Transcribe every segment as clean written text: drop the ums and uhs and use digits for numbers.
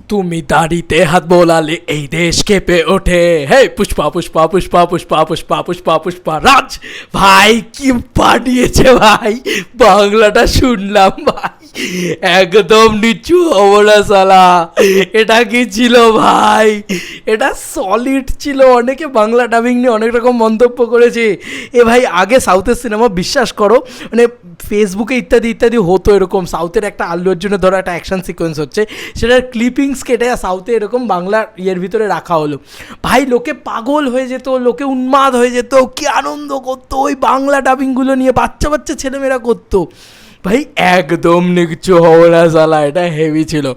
তুমি দাড়িতে হাত বোলালে এই দেশ কেঁপে ওঠে। হে পুষ্পা পুষ্পা পুষ্পা পুষ্পা পুষ্পা পুষ্পা পুষ্পা রাজ। ভাই কি পাঠিয়েছে ভাই, বাংলাটা শুনলাম ভাই একদম নিচু অবলা সালা। এটা কি ছিল ভাই, এটা সলিড ছিল। অনেকে বাংলা ডাবিং নিয়ে অনেক রকম মন্তব্য করেছে। এ ভাই আগে সাউথের সিনেমা বিশ্বাস করো মানে ফেসবুকে ইত্যাদি ইত্যাদি হতো এরকম, সাউথের একটা আল্লু অর্জুনের ধরো একটা অ্যাকশন সিকোয়েন্স হচ্ছে, সেটার ক্লিপিংস কেটে সাউথে এরকম বাংলা ইয়ের ভিতরে রাখা হলো। ভাই লোকে পাগল হয়ে যেত, লোকে উন্মাদ হয়ে যেত, কি আনন্দ করতো ওই বাংলা ডাবিংগুলো নিয়ে, বাচ্চা বাচ্চা ছেলেমেয়েরা করতো। ভাই একদম নিচু হবো না সালা, এটা হেভি ছিল।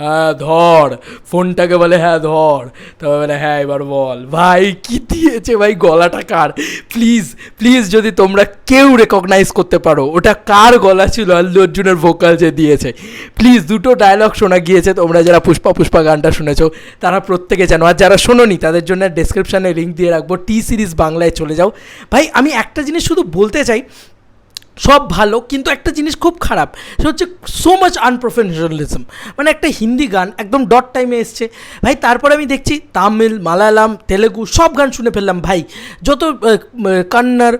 হ্যাঁ ধর ফোনটাকে, বলে হ্যাঁ ধর, তবে বলে হ্যাঁ এবার বল। ভাই কি দিয়েছে ভাই, গলাটা কার প্লিজ প্লিজ যদি তোমরা কেউ রেকগনাইজ করতে পারো ওটা কার গলা ছিল, আল্লু অর্জুনের ভোকাল যে দিয়েছে প্লিজ। দুটো ডায়লগ শোনা গিয়েছে, তোমরা যারা পুষ্পা পুষ্পা গানটা শুনেছো তারা প্রত্যেকে জানো, আর যারা শোনোনি তাদের জন্য ডেসক্রিপশানে লিঙ্ক দিয়ে রাখবো, টি সিরিজ বাংলায় চলে যাও। ভাই আমি একটা জিনিস শুধু বলতে চাই, সব ভালো কিন্তু একটা জিনিস খুব খারাপ, সেটা হচ্ছে সো মাচ আনপ্রফেশনালিজম। মানে একটা হিন্দি গান একদম ডট টাইমে এসছে ভাই, তারপরে আমি দেখছি তামিল, মালায়ালাম, তেলেগু সব গান শুনে ফেললাম ভাই, যত কন্নড়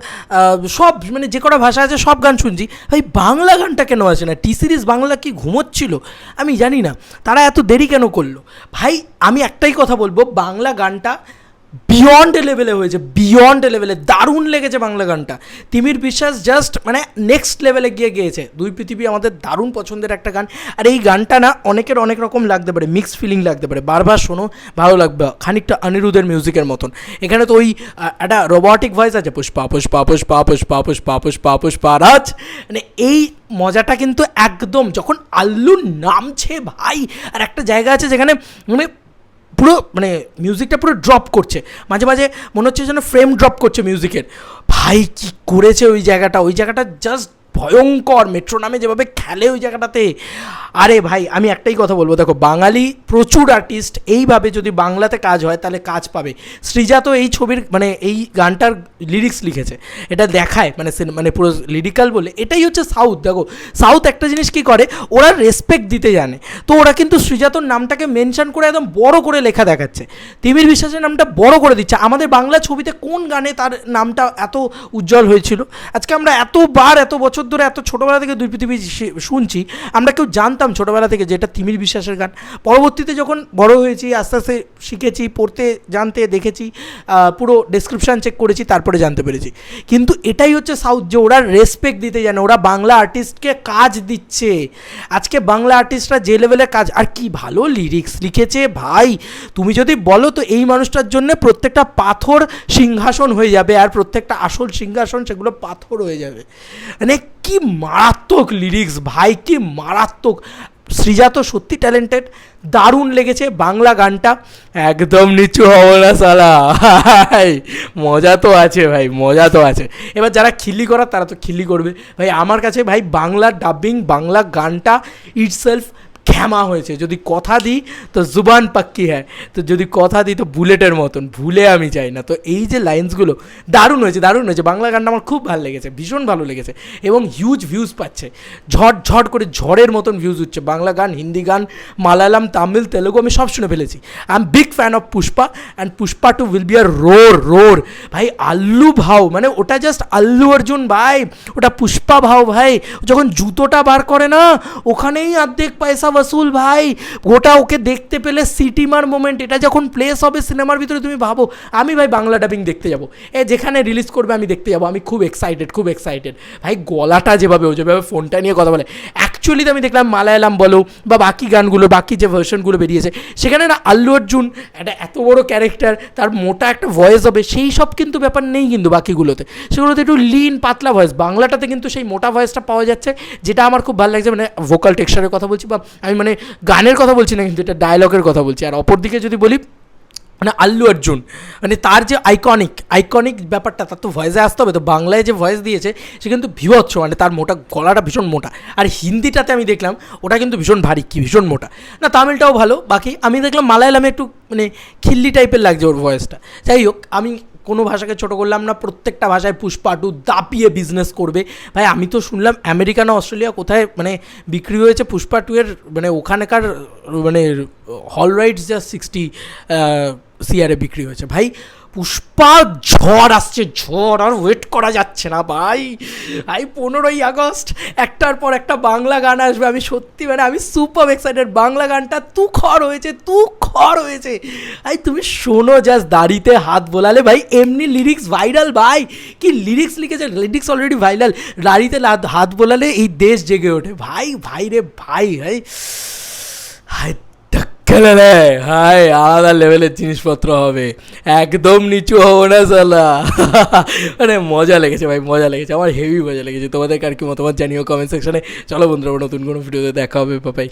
সব মানে যে কটা ভাষা আছে সব গান শুনছি ভাই, বাংলা গানটা কেন আসে না? টি সিরিজ বাংলা কি ঘুমোচ্ছিল? আমি জানি না তারা এত দেরি কেন করলো। ভাই আমি একটাই কথা বলবো, বাংলা গানটা বিয়ন্ড লেভেলে হয়েছে, বিয়ন্ড লেভেলে দারুণ লেগেছে বাংলা গানটা। তিমির বিশ্বাস জাস্ট মানে নেক্সট লেভেলে গিয়ে গিয়েছে। দুই পৃথিবী আমাদের দারুণ পছন্দের একটা গান, আর এই গানটা না অনেকের অনেক রকম লাগতে পারে, মিক্স ফিলিং লাগতে পারে, বারবার শোনো ভালো লাগবে, খানিকটা অনিরুদ্ধের মিউজিকের মতন। এখানে তো ওই একটা রোবটিক ভয়েস আছে, পুষ্পা পুষ্পা পুষ্পা পুষ্পা পুষ্পা পুষ্পা পুষ্পা রাজ, মানে এই মজাটা কিন্তু একদম যখন আল্লু নামছে ভাই। আর একটা জায়গা আছে যেখানে মানে পুরো মানে মিউজিকটা পুরো ড্রপ করছে, মাঝে মাঝে মনে হচ্ছে যেন ফ্রেম ড্রপ করছে মিউজিকের। ভাই কি করেছে ওই জায়গাটা জাস্ট ভয়ঙ্কর। মেট্রো নামে যেভাবে খেলে ওই জায়গাটাতে, আরে ভাই আমি একটাই কথা বলবো, দেখো বাঙালি প্রচুর আর্টিস্ট, এইভাবে যদি বাংলাতে কাজ হয় তাহলে কাজ পাবে। সৃজা তো এই ছবির মানে এই গানটার লিরিক্স লিখেছে, এটা দেখায় মানে মানে পুরো লিরিক্যাল বলে। এটাই হচ্ছে সাউথ। দেখো সাউথ একটা জিনিস কী করে, ওরা রেসপেক্ট দিতে জানে, তো ওরা কিন্তু সৃজাতর নামটাকে মেনশন করে একদম বড় করে লেখা দেখাচ্ছে, তিমির বিশ্বাসের নামটা বড় করে দিচ্ছে। আমাদের বাংলা ছবিতে কোন গানে তার নামটা এত উজ্জ্বল হয়েছিল? আজকে আমরা এতবার এত বছর ধরে এত ছোটোবেলা থেকে দুই পৃথিবী শুনছি, আমরা কেউ জানতাম ছোটোবেলা থেকে যে এটা তিমির বিশ্বাসের গান? পরবর্তীতে যখন বড় হয়েছি আস্তে আস্তে শিখেছি, পড়তে জানতে দেখেছি, পুরো ডেসক্রিপশান চেক করেছি, তারপরে জানতে পেরেছি। কিন্তু এটাই হচ্ছে সাউথ, যে ওরা রেসপেক্ট দিতে জানে, ওরা বাংলা আর্টিস্টকে কাজ দিচ্ছে। আজকে বাংলা আর্টিস্টরা যে লেভেলে কাজ, আর কি ভালো লিরিক্স লিখেছে ভাই। তুমি যদি বলো তো এই মানুষটার জন্য প্রত্যেকটা পাথর সিংহাসন হয়ে যাবে, আর প্রত্যেকটা আসল সিংহাসন সেগুলো পাথর হয়ে যাবে। মানে কি মারাত্মক লিরিক্স ভাই, কি মারাত্মক। সৃজা তো সত্যি ট্যালেন্টেড, দারুণ লেগেছে বাংলা গানটা, একদম নিচু হবো না সালা। মজা তো আছে ভাই, মজা তো আছে। এবার যারা খিল্লি করার তারা তো খিল্লি করবে ভাই। আমার কাছে ভাই বাংলা ডাবিং, বাংলা গানটা ইটসেলফ ক্ষমা হয়েছে। যদি কথা দিই তো জুবান পাক্কি হ্যাঁ, তো যদি কথা দিই তো বুলেটের মতন, ভুলে আমি যাই না। তো এই যে লাইন্সগুলো দারুণ হয়েছে, দারুণ হয়েছে। বাংলা গানটা আমার খুব ভালো লেগেছে, ভীষণ ভালো লেগেছে, এবং হিউজ ভিউজ পাচ্ছে, ঝট করে ঝড়ের মতন ভিউজ হচ্ছে। বাংলা গান, হিন্দি গান, মালায়ালাম, তামিল, তেলেগু আমি সব শুনে ফেলেছি। I am big fan of Pushpa, and Pushpa two will be a roar ভাই। আল্লু ভাও মানে ওটা জাস্ট আল্লু অর্জুন ভাই, ওটা পুষ্পা ভাও ভাই। যখন জুতোটা বার করে না, ওখানেই অর্ধেক পয়সা वसूल ভাই। গোটা ওকে দেখতে পেলে সিটিমার মোমেন্ট, এটা যখন প্লেস হবে সিনেমার ভিতরে, তুমি ভাবো আমি ভাই বাংলা ডাবিং দেখতে যাবো, যেখানে রিলিজ করবে আমি দেখতে যাবো। আমি খুব এক্সাইটেড ভাই। গলাটা যেভাবে ও যেভাবে ফোনটা নিয়ে কথা বলে, অ্যাকচুয়ালি তো আমি দেখলাম মালায়ালাম বলো বা বাকি গানগুলো, বাকি যে ভার্সনগুলো বেরিয়েছে, সেখানে না আল্লু অর্জুন একটা এত বড় ক্যারেক্টার, তার মোটা একটা ভয়েস হবে, সেই সব কিন্তু ব্যাপার নেই কিন্তু বাকিগুলোতে। সেগুলোতে একটু লিন পাতলা ভয়েস, বাংলাটাতে কিন্তু সেই মোটা ভয়েসটা পাওয়া যাচ্ছে, যেটা আমার খুব ভালো লাগছে। মানে ভোকাল টেক্সচারের কথা বলছি, বা আমি মানে গানের কথা বলছি না, কিন্তু এটা ডায়লগের কথা বলছি। আর অপরদিকে যদি বলি মানে আল্লু অর্জুন, মানে তার যে আইকনিক ব্যাপারটা, তার তো ভয়েসে আসতে হবে। তো বাংলায় যে ভয়েস দিয়েছে সে কিন্তু বিভৎস, মানে তার মোটা গলাটা ভীষণ মোটা। আর হিন্দিটাতে আমি দেখলাম ওটা কিন্তু ভীষণ ভারী, কি ভীষণ মোটা না। তামিলটাও ভালো, বাকি আমি দেখলাম মালায়ালামে একটু মানে খিল্লি টাইপের লাগছে ওর ভয়েসটা। যাই হোক, আমি কোনো ভাষাকে ছোটো করলাম না, প্রত্যেকটা ভাষায় পুষ্পা টু দাপিয়ে বিজনেস করবে। ভাই আমি তো শুনলাম আমেরিকা না অস্ট্রেলিয়া কোথায় মানে বিক্রি হয়েছে পুষ্পা টু এর, মানে ওখানকার মানে হল রাইটস যা 60 সিআরে বিক্রি হয়েছে। ভাই পুষ্পা ঝড় আসছে, ঝড়, আর ওয়েট করা যাচ্ছে না ভাই। 15ই আগস্ট একটার পর একটা বাংলা গান আসবে, আমি সত্যি মানে আমি সুপার এক্সাইটেড। বাংলা গানটা তু খর হয়েছে। ভাই তুমি শোনো, জাস্ট দাড়িতে হাত বোলালে ভাই এমনি লিরিক্স ভাইরাল। ভাই কি লিরিক্স লিখেছে, লিরিক্স অলরেডি ভাইরাল। দাড়িতে হাত বোলালে এই দেশ জেগে ওঠে। ভাই রে ভাই হাই খেলে হাই আলাদা লেভেলের জিনিসপত্র হবে, একদম নিচু হবো না সালা। মানে মজা লেগেছে ভাই, মজা লেগেছে, আমার হেভি মজা লেগেছে। তোমাদের কার কি মতামত জানিও কমেন্ট সেকশনে। চলো বন্ধুরা, নতুন কোনো ভিডিওতে দেখা হবে, বাই।